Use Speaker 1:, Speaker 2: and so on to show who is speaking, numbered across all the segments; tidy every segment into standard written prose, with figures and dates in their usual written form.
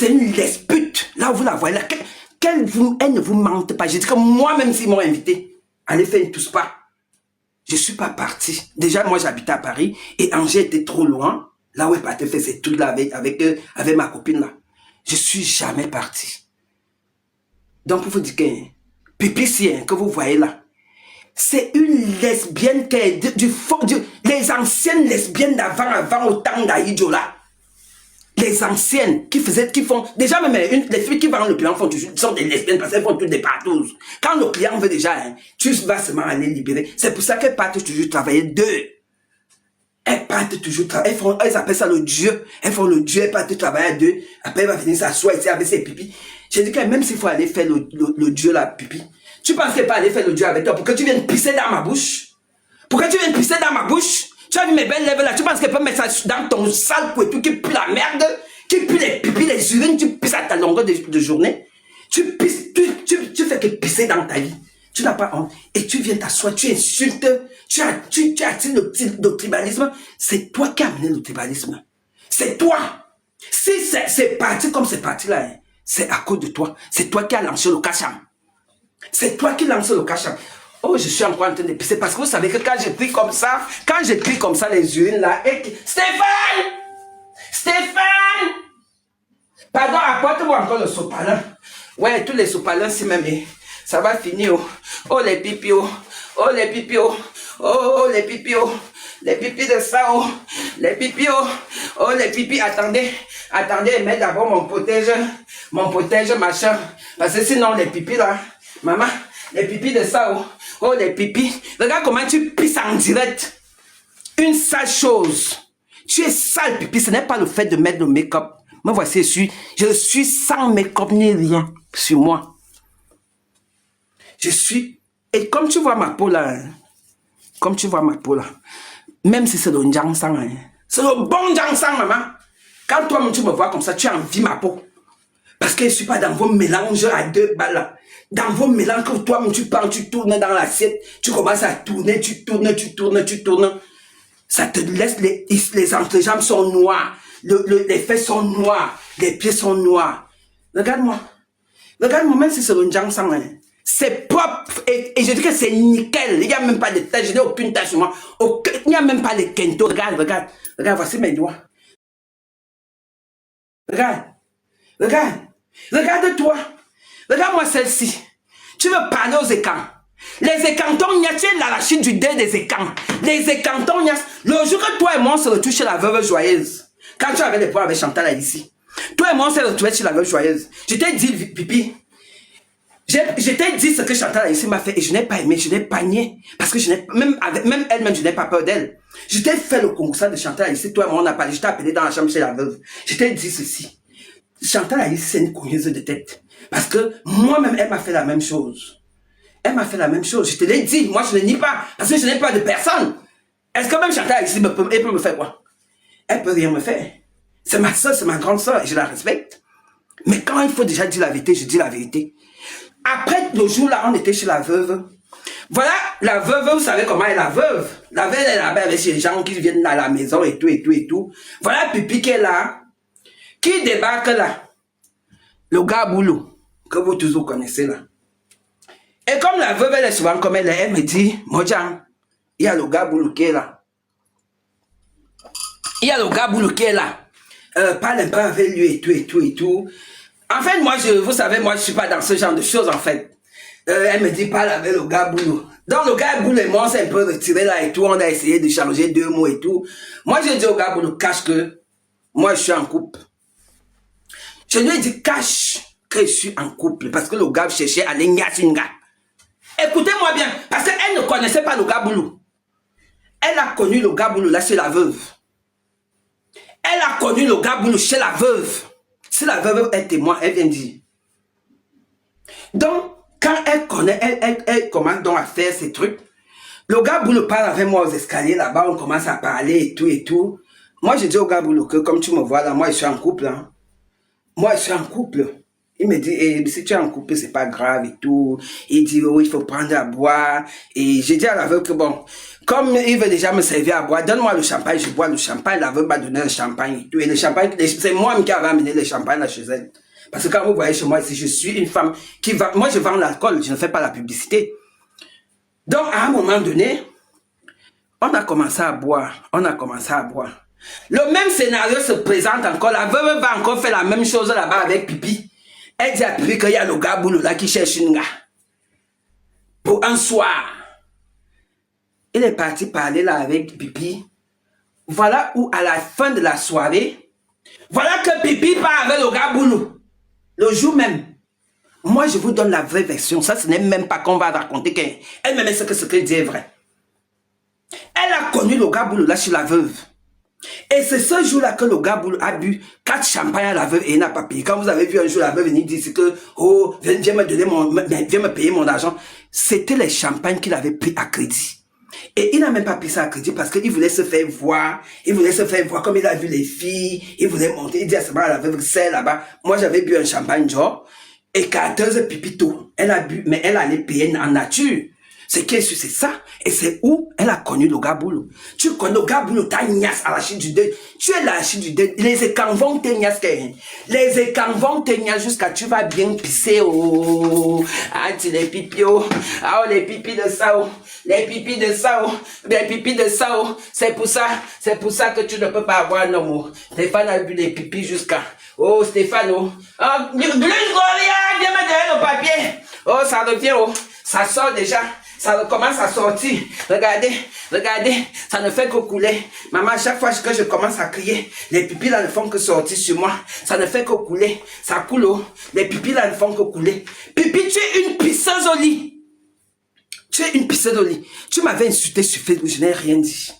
Speaker 1: c'est une lesbute, là où vous la voyez, là, elle ne vous mente pas. Je dis que moi-même, s'ils m'ont invité, allez faire une tous pas. Je ne suis pas parti. Déjà, moi, j'habitais à Paris et Angers était trop loin. Là où elle partait faire ses trucs là avec ma copine là. Je ne suis jamais parti. Donc, pour vous dire que Pipi, que vous voyez là, c'est une lesbienne qui est les anciennes lesbiennes d'avant au temps d'Aïdjo là. Les anciennes qui font, déjà même les filles qui vont le client sont des lesbiennes parce qu'elles font toutes des partous. Quand le client veut déjà, hein, tu vas seulement aller libérer. C'est pour ça qu'elles partent toujours travailler deux. Elles partent toujours travailler, elles appellent ça le dieu. Elles font le dieu, elles partent travailler à deux. Après, elle va venir s'asseoir ici avec ses pipis. J'ai dit que même s'il faut aller faire le dieu là, pipi, tu penses qu'elle pas aller faire le dieu avec toi pour que tu viennes pisser dans ma bouche? Pour que tu viennes pisser dans ma bouche? Tu as vu mes belles lèvres là, tu penses qu'elle peut mettre ça dans ton sale couettou qui pue la merde, qui pue les pipis, les urines, tu pisses à ta longueur de journée? Tu pisses, tu fais que pisser dans ta vie. Tu n'as pas honte. Et tu viens t'asseoir, tu insultes, tu attires le tribalisme. C'est toi qui as amené le tribalisme. C'est toi. Si c'est parti comme c'est parti là, hein, c'est à cause de toi. C'est toi qui as lancé le cacham. C'est toi qui lances le cacham. Oh, je suis encore en train de pisser parce que vous savez que quand j'écris comme ça, les urines là, et Stéphane! Stéphane! Pardon, apporte-moi encore le sopalin. Ouais, tous les sopalins, c'est même, ça va finir. Oh, les pipis, oh, les pipis, oh, les pipis, les pipis de ça, oh, les pipis, oh, les pipis, attendez, mets d'abord mon protège, machin, parce que sinon, les pipis là, maman, les pipis de ça, oh, les pipis, regarde comment tu pisses en direct. Une sale chose, tu es sale pipi, ce n'est pas le fait de mettre le make-up. Moi, voici, je suis sans make-up ni rien sur moi. Et comme tu vois ma peau là, même si c'est le Njangsang, hein, c'est le bon Njangsang, maman. Quand toi, tu me vois comme ça, tu envies ma peau. Parce que je ne suis pas dans vos mélanges à deux balles là. Dans vos mélanges, que toi, tu parles, tu tournes dans l'assiette, tu commences à tourner, tu tournes. Ça te laisse, les entrejambes sont noires, les fesses sont noires, les pieds sont noirs. Regarde-moi, même si c'est le Njangsang, hein. C'est propre et je dis que c'est nickel. Il n'y a même pas de tache, je n'ai aucune tache sur moi. Il n'y a même pas de kento. Regarde, voici mes doigts. Regarde-toi. Regarde-moi celle-ci. Tu veux parler aux écans. Les écantons, il y a l'arachide du dé des écans. Les écantons, il y a... Le jour que toi et moi on se retrouve chez la veuve joyeuse, quand tu avais les points avec Chantal là ici, toi et moi on s'est retrouvés chez la veuve joyeuse. Je t'ai dit, pipi, je t'ai dit ce que Chantal ici m'a fait et je n'ai pas aimé, je n'ai pas nié. Parce que même elle-même, je n'ai pas peur d'elle. Je t'ai fait le concours de Chantal ici, toi et moi on a parlé, je t'ai appelé dans la chambre chez la veuve. Je t'ai dit ceci. Chantal ici, c'est une cogneuse de tête. Parce que moi-même, elle m'a fait la même chose. Je te l'ai dit, moi je ne nie pas, parce que je n'ai peur de personne. Est-ce que même Chantal ici, elle peut me faire quoi? Elle peut rien me faire. C'est ma soeur, c'est ma grande soeur, et je la respecte. Mais quand il faut déjà dire la vérité, je dis la vérité. Après, le jour là, on était chez la veuve. Voilà, la veuve, vous savez comment est la veuve. La veuve, elle est là-bas avec les gens qui viennent à la maison et tout. Voilà Pipi qui est là. Qui débarque là? Le gars boulot, que vous toujours connaissez là. Et comme la veuve, elle est souvent comme elle est, elle me dit, Mojan, il y a le gars boulot qui est là. Parle un peu avec lui et tout. En fait, moi, vous savez, moi, je suis pas dans ce genre de choses, en fait. Elle me dit, parle avec le gars boulot. Donc, le gars boulot et moi, on s'est un peu retiré là et tout. On a essayé de changer 2 mots et tout. Moi, je dis au gars boulot, cache que moi, je suis en couple. Je lui ai dit, cache que je suis en couple. Parce que le gars cherchait à l'Enyasinga. Écoutez-moi bien. Parce qu'elle ne connaissait pas le gars boulot. Elle a connu le gars boulot là chez la veuve. Elle a connu le gars boulot chez la veuve. Si la veuve est témoin, elle vient dire. Donc, quand elle connaît, elle commence donc à faire ces trucs. Le gars boulot parle avec moi aux escaliers là-bas, on commence à parler et tout. Moi, je dis au gars boulot que comme tu me vois là, moi je suis en couple. Hein. Moi, je suis en couple. Il me dit, eh, si tu es en couple, c'est pas grave et tout. Il dit, oh, il faut prendre à boire. Et j'ai dit à la veuve que bon, comme il veut déjà me servir à boire, donne-moi le champagne, je bois le champagne. La veuve m'a donné le champagne et tout. Et le champagne, c'est moi qui avais amené le champagne là chez elle. Parce que quand vous voyez chez moi ici, je suis une femme qui va, moi je vends l'alcool, je ne fais pas la publicité. Donc, à un moment donné, on a commencé à boire, on a commencé à boire. Le même scénario se présente encore, la veuve va encore faire la même chose là-bas avec Pipi. Elle dit à Pipi qu'il y a le gars boulot là qui cherche une gars. Pour un soir. Il est parti parler là avec Pipi. Voilà où à la fin de la soirée, voilà que Pipi part avec le gars boulot. Le jour même. Moi je vous donne la vraie version. Ça ce n'est même pas qu'on va raconter qu'elle-même ce qu'elle dit est vrai. Elle a connu le gars boulot là chez la veuve. Et c'est ce jour-là que le gars boulot a bu 4 champagnes à la veuve et il n'a pas payé. Quand vous avez vu un jour la veuve venir dire que oh, viens me donner viens me payer mon argent. C'était les champagnes qu'il avait pris à crédit. Et il n'a même pas pris ça à crédit parce qu'il voulait se faire voir. Il voulait se faire voir comme il a vu les filles. Il voulait monter. Il dit à sa mère, la veuve, c'est là-bas. Moi, j'avais bu un champagne, genre. Et 14 pipito. Elle a bu, mais elle allait payer en nature. C'est qui est sûr, c'est ça. Et c'est où elle a connu le gars boulot. Tu connais le gars boulot, t'as niasse à la chute du deuil. Tu es la chute du deuil. Les écans vont te niasse. Les écans vont te niasse jusqu'à tu vas bien pisser. Oh, ah, tu les pipis. Oh, ah, les pipis de ça. Oh, les pipis de ça. Oh, les pipis de ça. Oh, c'est pour ça que tu ne peux pas avoir un homme. Stéphane a bu les pipis jusqu'à. Oh, Stéphane. Oh, Gloria, viens me donner le papier. Oh, ça revient. Oh, ça sort déjà. Ça commence à sortir. Regardez, regardez, ça ne fait que couler. Maman, à chaque fois que je commence à crier, les pipis là ne font que sortir sur moi. Ça ne fait que couler. Ça coule. Oh. Les pipis là ne font que couler. Pipi, tu es une pisseuse au lit. Tu es une pisseuse au lit. Tu m'avais insulté sur Facebook, je n'ai rien dit.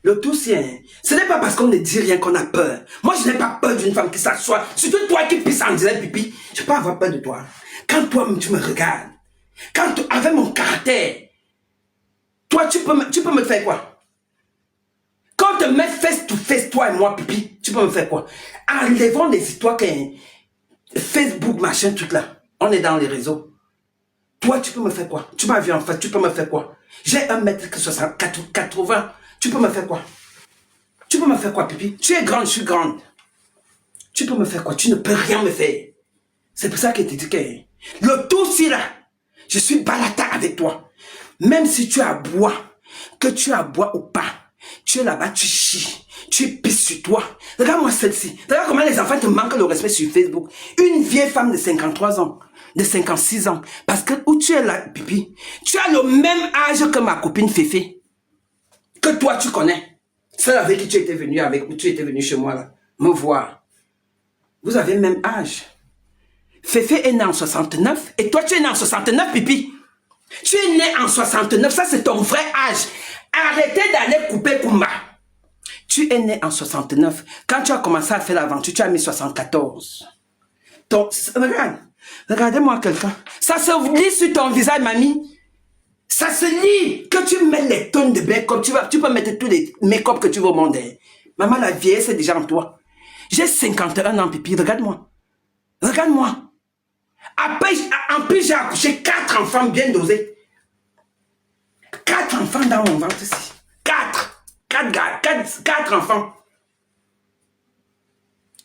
Speaker 1: Le tout, c'est... Ce n'est pas parce qu'on ne dit rien qu'on a peur. Moi, je n'ai pas peur d'une femme qui s'assoit. Surtout toi qui pisses en direct, pipi. Je peux avoir peur de toi. Quand toi, tu me regardes, quand avec mon caractère, toi, tu peux me faire quoi? Quand on te met face to face, toi et moi, pipi, tu peux me faire quoi? Enlevons les histoires que Facebook, machin, truc là. On est dans les réseaux. Toi, tu peux me faire quoi? Tu m'as vu en face, tu peux me faire quoi? J'ai 1m80. Tu peux me faire quoi? Tu peux me faire quoi, pipi? Tu es grande, je suis grande. Tu peux me faire quoi? Tu ne peux rien me faire. C'est pour ça que tu dis que le tout, c'est là. Je suis balata avec toi. Même si tu as bois, que tu as bois ou pas, tu es là-bas, tu chies, tu pisses sur toi. Regarde-moi celle-ci. Regarde comment les enfants te manquent le respect sur Facebook. Une vieille femme de 53 ans, de 56 ans. Parce que où tu es là, pipi, tu as le même âge que ma copine Féfé. Que toi, tu connais. Celle avec qui tu étais venu, tu étais venu chez moi, là, me voir. Vous avez le même âge. Féfé est né en 69 et toi tu es né en 69, pipi. Tu es né en 69, ça c'est ton vrai âge. Arrêtez d'aller couper Kumba. Tu es né en 69. Quand tu as commencé à faire l'aventure, tu as mis 74. Regarde, regardez-moi quelqu'un. Ça se lit sur ton visage, mamie. Ça se lit que tu mets les tonnes de make-up. Tu peux mettre tous les make-up que tu veux au monde. Maman, la vieillesse c'est déjà en toi. J'ai 51 ans, pipi, regarde-moi. Regarde-moi. Après, en plus, j'ai accouché 4 enfants bien dosés. 4 enfants dans mon ventre ici. 4 enfants.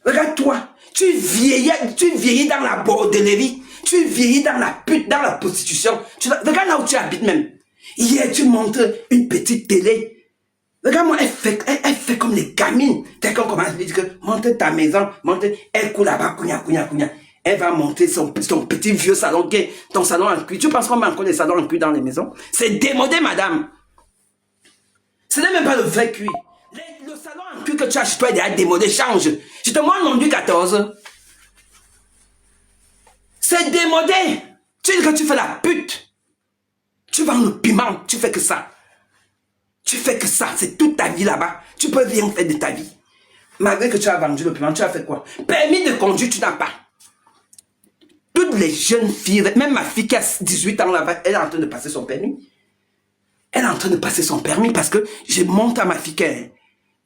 Speaker 1: Regarde-toi. Tu vieillis dans la bordellerie. Tu vieillis dans la pute, dans la prostitution. Regarde là où tu habites même. Hier, tu montres une petite télé. Regarde-moi, elle fait comme les gamines. Dès qu'on commence à dire que monte ta maison, elle coule là-bas, counia. Elle va monter son petit vieux salon, ton salon en cuir. Tu penses qu'on met encore des salons en cuir dans les maisons? C'est démodé, madame. Ce n'est même pas le vrai cuir. Le salon en cuir que tu as chez toi est déjà démodé. Change. Je te montre mon Louis XIV. C'est démodé. Tu dis que tu fais la pute. Tu vends le piment. Tu fais que ça. Tu fais que ça. C'est toute ta vie là-bas. Tu peux rien faire de ta vie. Malgré que tu as vendu le piment, tu as fait quoi? Permis de conduire, tu n'as pas. Toutes les jeunes filles, même ma fille qui a 18 ans là-bas, elle est en train de passer son permis. Elle est en train de passer son permis parce que je montre à ma fille que,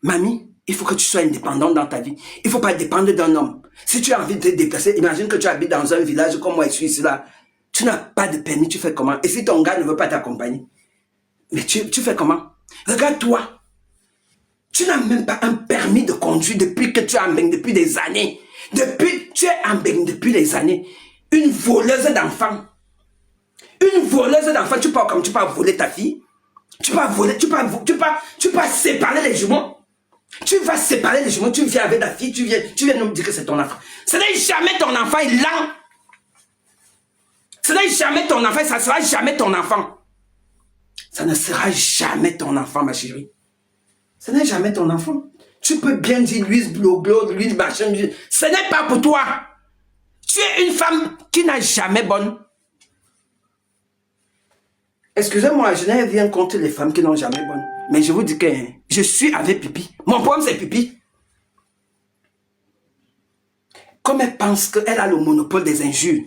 Speaker 1: mamie, Il faut que tu sois indépendant dans ta vie. Il ne faut pas dépendre d'un homme. Si tu as envie de te déplacer, imagine que tu habites dans un village comme moi, je suis ici là. Tu n'as pas de permis, tu fais comment? Et si ton gars ne veut pas t'accompagner, mais tu fais comment? Regarde-toi. Tu n'as même pas un permis de conduire depuis que tu es en bain, depuis des années. Tu es en bain depuis des années. Une voleuse d'enfants. Une voleuse d'enfants, tu peux comme tu peux voler ta fille. Tu peux séparer les jumeaux. Tu vas séparer les jumeaux, tu viens avec ta fille, tu viens nous dire que c'est ton enfant. Ce n'est jamais ton enfant, il est lent. Ce n'est jamais ton enfant, ça ne sera jamais ton enfant. Ça ne sera jamais ton enfant, ma chérie. Ce n'est jamais ton enfant. Tu peux bien dire Louise Bloglo, Louise machin, ce n'est pas pour toi. Tu es une femme qui n'a jamais bonne. Excusez-moi, je n'ai rien contre les femmes qui n'ont jamais bonne. Mais je vous dis que je suis avec Pipi. Mon problème, c'est Pipi. Comme elle pense qu'elle a le monopole des injures.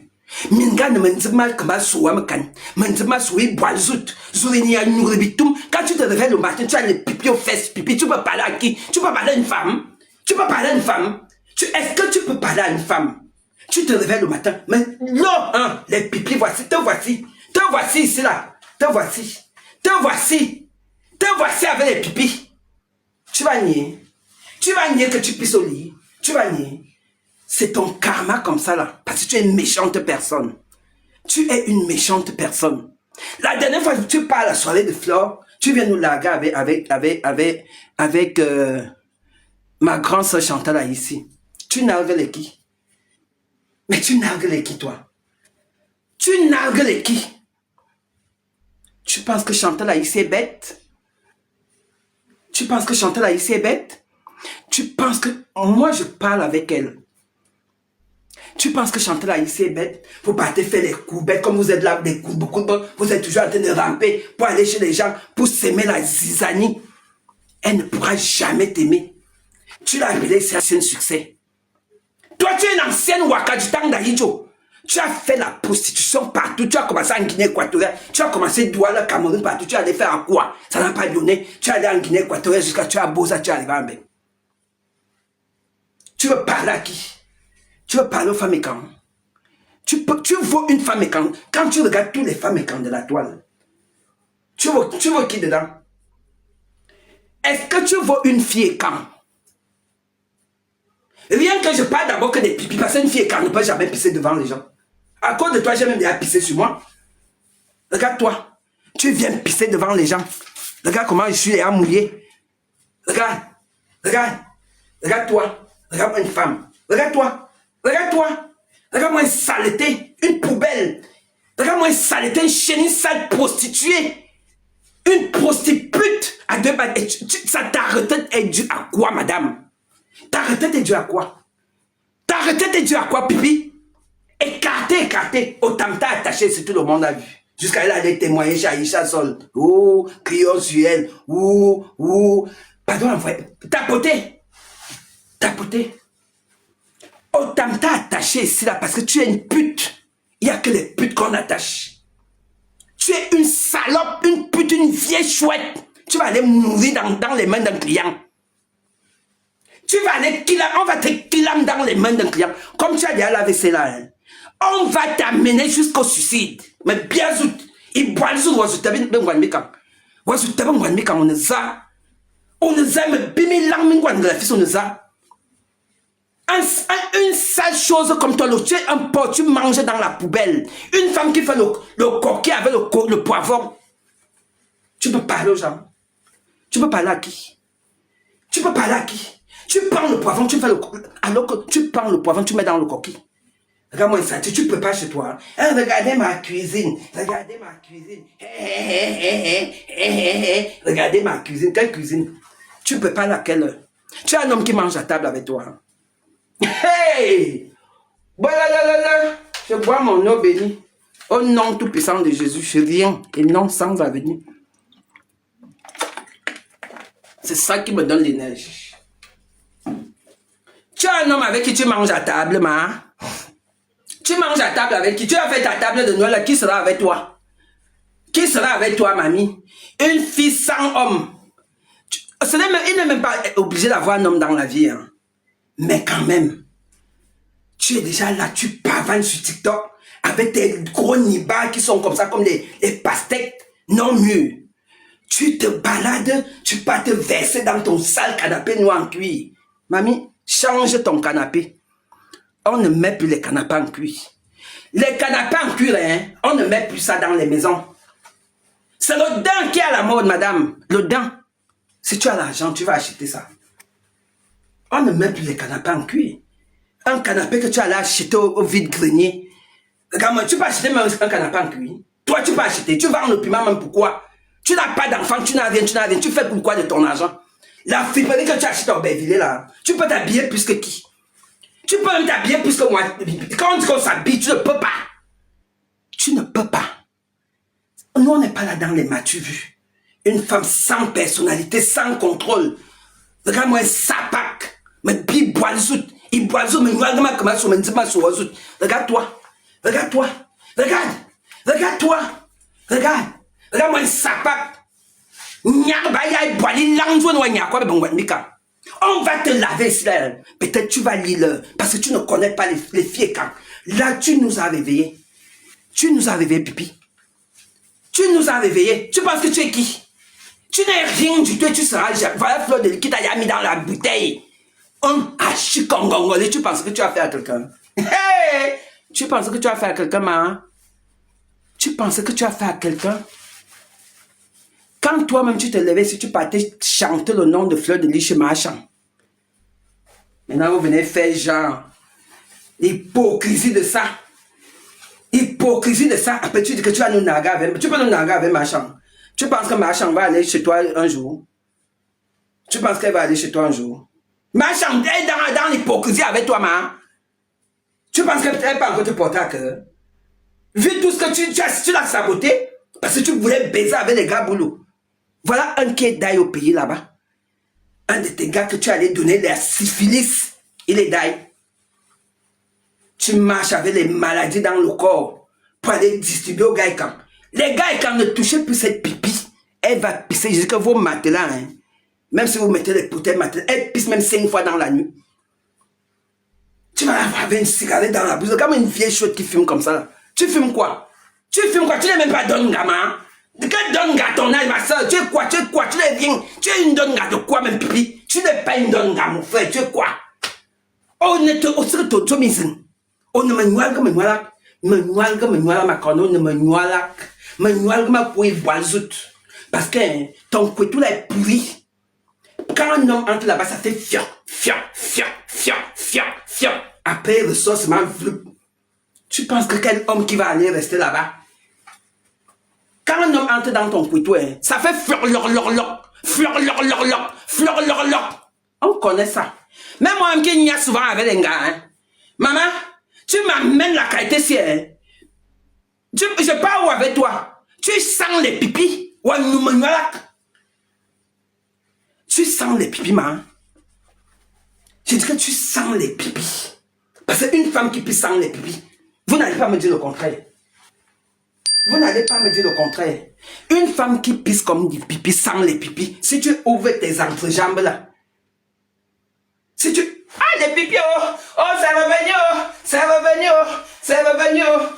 Speaker 1: Minga ne me dit mal que ma soie me canne. Me dit ma soie boisoute. Zourenia nourribitum. Quand tu te réveilles le matin, tu as les pipi aux fesses. Pipi, tu peux parler à qui? Tu peux parler à une femme? Tu peux parler à une femme? Est-ce que tu peux parler à une femme? Tu te réveilles le matin. Mais non, hein, les pipis, voici, te voici. Te voici ici là. Te voici. Te voici. Te voici avec les pipis. Tu vas nier. Tu vas nier que tu pisses au lit. Tu vas nier. C'est ton karma comme ça là. Parce que tu es une méchante personne. Tu es une méchante personne. La dernière fois que tu pars à la soirée de Flore, tu viens nous larguer avec ma grande soeur Chantal là ici. Tu nargues les qui? Mais tu nargues les qui toi? Tu nargues les qui? Tu penses que Chantal là ici est bête? Tu penses que Chantal là ici est bête? Tu penses que moi je parle avec elle? Tu penses que Chantal là ici est bête? Vous partez faire les coups bêtes comme vous êtes là, des coups, beaucoup de vous êtes toujours en train de ramper pour aller chez les gens, pour s'aimer la zizanie. Elle ne pourra jamais t'aimer. Tu l'as appelée, c'est un succès. Toi, tu es une ancienne Waka du temps d'Aïdjo. Tu as fait la prostitution partout. Tu as commencé en Guinée équatoriale. Tu as commencé Douala, Cameroun, partout. Tu allais faire à quoi? Ça n'a pas donné. Tu es allé en Guinée équatoriale jusqu'à tu as Boza, tu es arrivé en bain. Tu veux parler à qui? Tu veux parler aux femmes écrans? Tu veux une femme écran? Quand tu regardes toutes les femmes écrans de la toile, tu veux qui dedans? Est-ce que tu veux une fille écran? Rien que je parle d'abord que des pipis, parce qu'une fille écran ne peut jamais pisser devant les gens. À cause de toi, j'ai même déjà pissé sur moi. Regarde-toi. Tu viens pisser devant les gens. Regarde comment je suis à mouillé. Regarde. Regarde. Regarde-toi. Regarde-moi une femme. Regarde-toi. Regarde-toi. Regarde-moi une saleté. Une poubelle. Regarde-moi une saleté, une chienne, une sale prostituée. Une prostitute à deux balles. Ça, ta retraite est due à quoi, madame? Ta retraite est due à quoi? Ta retraite est due à quoi, pipi? Écarté, écarté. Au tam-ta attaché, c'est tout le monde a vu. Jusqu'à là, elle a témoigné chez Aïcha Sol. Ouh, crions sur elle. Ouh. Pardon, envoyé. Tapoté. Tapoté. Au tam-ta attaché ici, là, parce que tu es une pute. Il n'y a que les putes qu'on attache. Tu es une salope, une pute, une vieille chouette. Tu vas aller mourir dans les mains d'un client. Tu vas aller on va te killam dans les mains d'un client. Comme tu as dit à la WC là. Hein. On va t'amener jusqu'au suicide. Mais bien sûr, il boit le jour, on nous a me bimi lang de la fille, on nous a. Une sale chose comme toi, tu es un porc, tu manges dans la poubelle. Une femme qui fait le coquet avec le poivron. Tu peux parler aux gens. Tu peux parler à qui? Tu peux parler à qui? Tu prends le poivron, tu fais le coquet. Alors que tu prends le poivron, tu mets dans le coquille. Regarde-moi ça, tu peux pas chez toi. Hein, regardez ma cuisine. Regardez ma cuisine. Regardez ma cuisine. Quelle cuisine? Tu peux pas laquelle? Tu as un homme qui mange à table avec toi. Hein? Hey! Voilà, je bois mon eau bénie. Au nom tout puissant de Jésus, je viens et non sans avenir. C'est ça qui me donne l'énergie. Tu as un homme avec qui tu manges à table, ma. Tu manges à table avec qui? Tu as fait ta table de Noël, qui sera avec toi? Qui sera avec toi, mamie? Une fille sans homme. Il n'est même pas obligé d'avoir un homme dans la vie. Hein. Mais quand même, tu es déjà là, tu pavanes sur TikTok avec tes gros nibas qui sont comme ça, comme des pastèques non mûrs. Tu te balades, tu pars te verser dans ton sale canapé noir en cuir. Mamie, change ton canapé. On ne met plus les canapés en cuir. Les canapés en cuir, hein, on ne met plus ça dans les maisons. C'est le dent qui est à la mode, madame. Le dent. Si tu as l'argent, tu vas acheter ça. On ne met plus les canapés en cuir. Un canapé que tu allais acheter au vide-grenier. Regarde-moi, tu peux acheter même un canapé en cuir. Toi, tu peux acheter. Tu vas en opiment même pourquoi? Tu n'as pas d'enfant, tu n'as rien. Tu fais pourquoi de ton argent? La friperie que tu achètes au Berville, là, tu peux t'habiller plus que qui? Tu peux même t'habiller plus que moi. Quand on dit qu'on s'habille, tu ne peux pas. Tu ne peux pas. Nous, on n'est pas là dans les matchs vus. Une femme sans personnalité, sans contrôle. Regarde-moi un sapac. Mais puis, boisout. Il boisout, mais regarde-toi. Regarde-toi. Regarde. Regarde-toi. Regarde. Regarde-moi un sapac. On va te laver ici là. Peut-être tu vas lire parce que tu ne connais pas les filles quand. Là, tu nous as réveillés. Tu nous as réveillés, pipi. Tu nous as réveillés. Tu penses que tu es qui? Tu n'es rien du tout et tu seras... Voilà Fleur de qui t'a mis dans la bouteille. Un hachikongongolé. Tu penses que tu as fait à quelqu'un? Hey! Tu penses que tu as fait à quelqu'un, ma? Tu penses que tu as fait à quelqu'un? Quand toi-même tu te levais, si tu partais chanter le nom de Fleur de Lis chez Marchand. Maintenant, vous venez faire genre l'hypocrisie de ça. Hypocrisie de ça. Après, tu dis que tu vas nous narguer avec. Tu peux nous narguer avec Marchand. Tu penses que Marchand va aller chez toi un jour? Tu penses qu'elle va aller chez toi un jour? Marchand est dans l'hypocrisie avec toi, ma. Tu penses qu'elle ne pas encore te porter à cœur? Vu tout ce que tu l'as saboté, parce que tu voulais baiser avec les gars boulot. Voilà un qui est d'ail au pays là-bas. Un de tes gars que tu allais donner la syphilis, il est d'ail. Tu marches avec les maladies dans le corps pour aller distribuer aux gars et quand. Les gars et quand ne touchez plus cette pipi, elle va pisser jusqu'à vos matelas. Hein. Même si vous mettez les poutelles matelas, elle pisse même 5 fois dans la nuit. Tu vas avoir avec une cigarette dans la bouche, comme une vieille chouette qui fume comme ça. Là. Tu fumes quoi? Tu fumes quoi? Tu n'es même pas Donga, man. Que Donga ton âge, ma soeur? Tu es quoi? Tu es quoi? Tu es rien. Tu es une Donga de quoi, même pipi? Tu n'es pas une Donga, mon frère. Tu es quoi? Oh, ne te... Oh, c'est que tu es... Oh, ne me noie, me noie. Me noie, ma conne, ne me noie. Me noie, ma couille, boisout. Parce que ton couteau là est pourri. Quand un homme entre là-bas, ça fait fion, fion, fion, fion, fion, fion. Après, le sort se met flou. Tu penses que quel homme qui va aller rester là-bas? Quand un homme entre dans ton couteau, hein, ça fait fleur-lor-lor-lor, fleur-lor-lor-lor, fleur-lor-lor. On connaît ça. Même moi, qui n'y a souvent avec les gars, hein. Maman, tu m'amènes la qualité si, hein. Je pars où avec toi? Tu sens les pipis? Ouais, nous me noie. Tu sens les pipis, maman. J'ai dit que tu sens les pipis. Parce qu'une femme qui pisse sent les pipis, vous n'allez pas me dire le contraire. Vous n'allez pas me dire le contraire. Une femme qui pisse comme du pipi sent les pipis. Si tu ouvres tes entrejambes là. Si tu... Ah, les pipis, oh, oh, c'est revenu, oh, c'est revenu, oh, c'est revenu, oh.